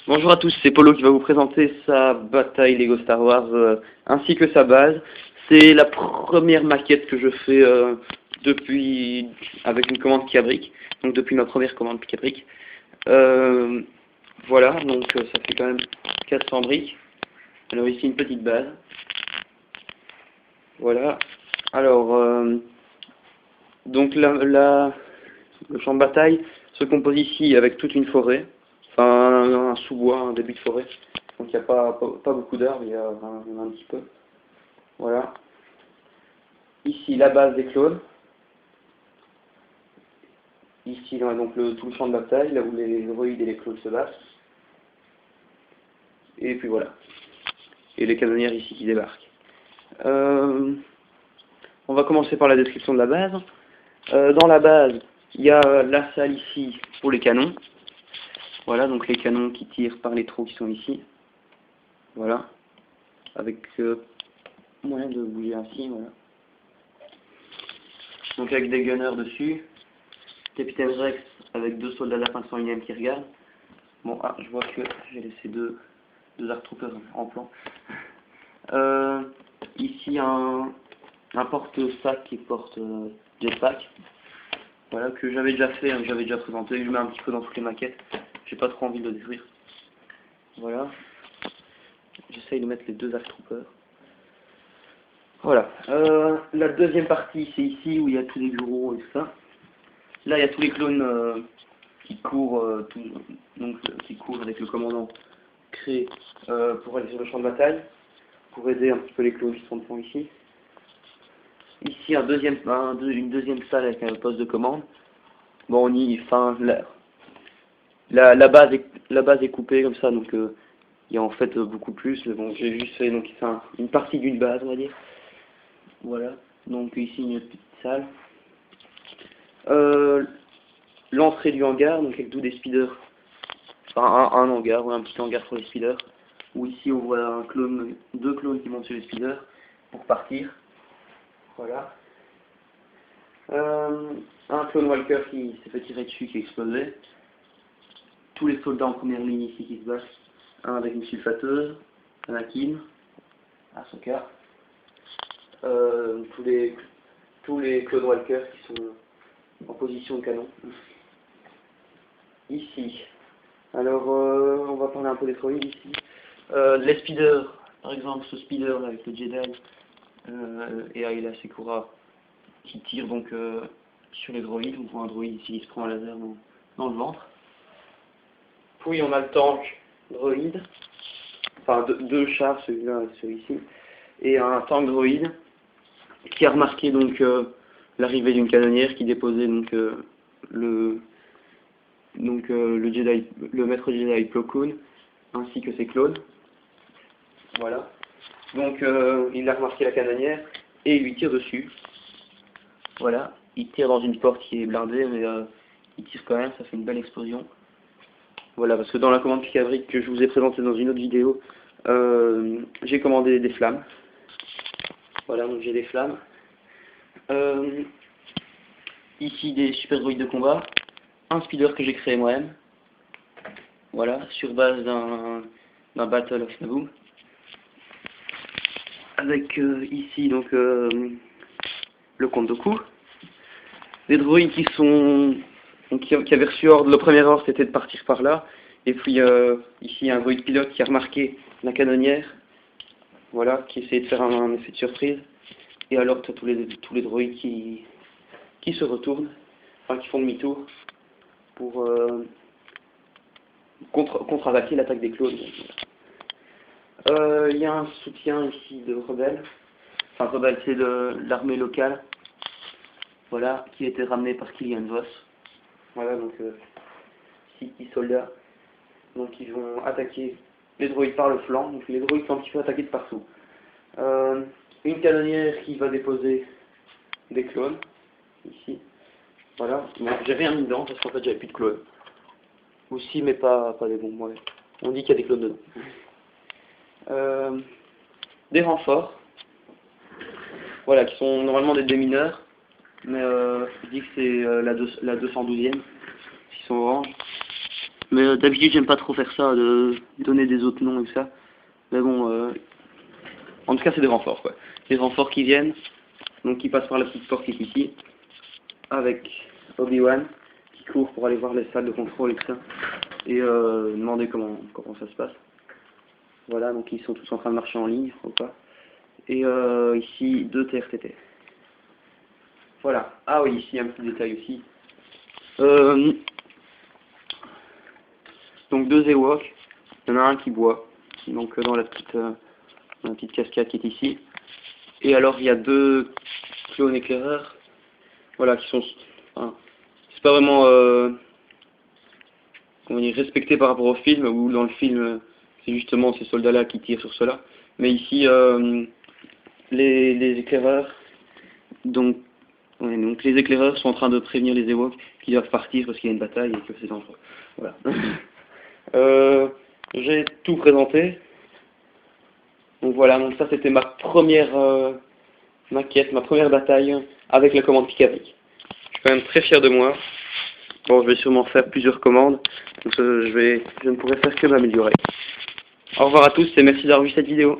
Bonjour à tous, c'est Polo qui va vous présenter sa bataille Lego Star Wars ainsi que sa base. C'est la première maquette que je fais depuis avec une commande Picabrick, donc depuis ma première commande Picabrick. Voilà, donc ça fait quand même 400 briques. Alors ici une petite base. Voilà. Alors donc le champ de bataille se compose ici avec toute une forêt. Enfin, un sous-bois, un début de forêt. Donc il n'y a pas beaucoup d'arbres, il y a un petit peu. Voilà. Ici, la base des clones. Ici, on a donc tout le champ de bataille, là où les droïdes et les clones se battent. Et puis voilà. Et les canonnières ici qui débarquent. On va commencer par la description de la base. Dans la base, il y a la salle ici pour les canons. Voilà, donc les canons qui tirent par les trous qui sont ici. Voilà. Avec moyen de bouger ainsi, voilà. Donc avec des gunners dessus. Capitaine Rex avec deux soldats de la 501e qui regardent. Bon, je vois que j'ai laissé deux Dark Troopers en plan. Ici un porte-sac qui porte jetpack. Voilà, que j'avais déjà fait, que j'avais déjà présenté. Je mets un petit peu dans toutes les maquettes. J'ai pas trop envie de le détruire. Voilà. J'essaye de mettre les deux Dark Troopers. Voilà. La deuxième partie, c'est ici où il y a tous les bureaux et tout ça. Là, il y a tous les clones qui courent, qui courent avec le commandant créé pour aller sur le champ de bataille, pour aider un petit peu les clones qui sont devant ici. Ici, une deuxième salle avec un poste de commande. Bon, la base est coupée comme ça, donc il y a en fait beaucoup plus. Mais bon, j'ai juste fait donc une partie d'une base, on va dire. Voilà. Donc ici une petite salle. L'entrée du hangar, donc avec tous des speeders. Enfin, un hangar, ou un petit hangar pour les speeders. Où ici on voit deux clones qui montent sur les speeders pour partir. Voilà. Un clone Walker qui s'est fait tirer dessus, qui explosait. Tous les soldats en première ligne ici qui se battent. Un avec une sulfateuse, Anakin, Ahsoka. Tous les clones Walker qui sont en position de canon. Ici. Alors, on va parler un peu des droïdes ici. Les speeders, par exemple, ce speeder là, avec le Jedi et Ayla Secura qui tire donc sur les droïdes. On voit un droïde ici qui se prend un laser dans le ventre. Puis on a le tank droïde, enfin deux chars, celui-là et celui-ci, et un tank droïde qui a remarqué donc l'arrivée d'une canonnière qui déposait donc le Jedi, le maître Jedi Plo Koon, ainsi que ses clones. Voilà. Donc il a remarqué la canonnière et il lui tire dessus. Voilà. Il tire dans une porte qui est blindée, mais il tire quand même, ça fait une belle explosion. Voilà, parce que dans la commande Picabrick que je vous ai présentée dans une autre vidéo, j'ai commandé des flammes. Voilà, donc j'ai des flammes. Ici des super droïdes de combat. Un speeder que j'ai créé moi-même. Voilà, sur base d'un Battle of Naboo. Avec ici donc le compte de coup. Des droïdes qui avaient reçu ordre. Le premier ordre c'était de partir par là. Et puis ici un droïde pilote qui a remarqué la canonnière. Voilà, qui essayait de faire un effet de surprise. Et alors tu as tous les droïdes qui se retournent, enfin qui font demi-tour pour contre-attaquer l'attaque des clones. Il y a un soutien ici de rebelles. Enfin rebelles, c'est de l'armée locale. Voilà, qui a été ramené par Killian Voss. Voilà, donc 6 petits soldats. Donc ils vont attaquer les droïdes par le flanc. Donc les droïdes sont un petit peu attaqués de partout. Une canonnière qui va déposer des clones, ici. Voilà, bon, j'ai rien mis dedans parce qu'en fait j'avais plus de clones. Aussi, mais pas des bons, ouais. On dit qu'il y a des clones dedans. Des renforts, voilà, qui sont normalement des démineurs, mais je dis que c'est la 212e, qui sont orange. Mais d'habitude j'aime pas trop faire ça, de donner des autres noms et tout ça. Mais bon, en tout cas c'est des renforts quoi. Des renforts qui viennent, donc qui passent par la petite porte qui est ici, avec Obi-Wan, qui court pour aller voir les salles de contrôle et tout ça, et demander comment ça se passe. Voilà, donc ils sont tous en train de marcher en ligne, ou pas. Et ici, 2 TRTT. Voilà. Ah oui, ici un petit détail aussi. Donc 2 Ewoks. Il y en a un qui boit, donc dans la petite cascade qui est ici. Et alors il y a 2 clones éclaireurs. Voilà, qui sont... Enfin, c'est pas vraiment comment dire, respecté par rapport au film, où dans le film, c'est justement ces soldats-là qui tirent sur ceux-là. Mais ici, les éclaireurs, donc les éclaireurs sont en train de prévenir les Ewoks qu'ils doivent partir parce qu'il y a une bataille et que c'est dangereux. Voilà. J'ai tout présenté. Donc voilà, donc ça c'était ma première maquette, ma première bataille avec la commande Picavic. Je suis quand même très fier de moi. Bon, je vais sûrement faire plusieurs commandes, donc je ne pourrai faire que m'améliorer. Au revoir à tous et merci d'avoir vu cette vidéo.